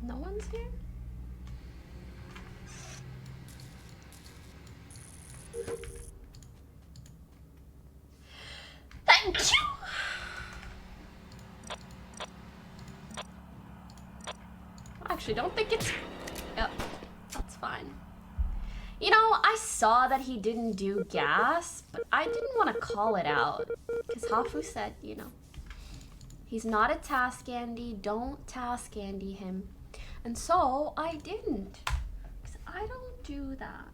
No one's here? Thank you! I actually don't think it's... Yep, that's fine. You know, I saw that he didn't do gas, but I didn't want to call it out. Because Hafu said, you know, he's not a task Andy, don't task Andy him. And so I didn't. Because I don't do that.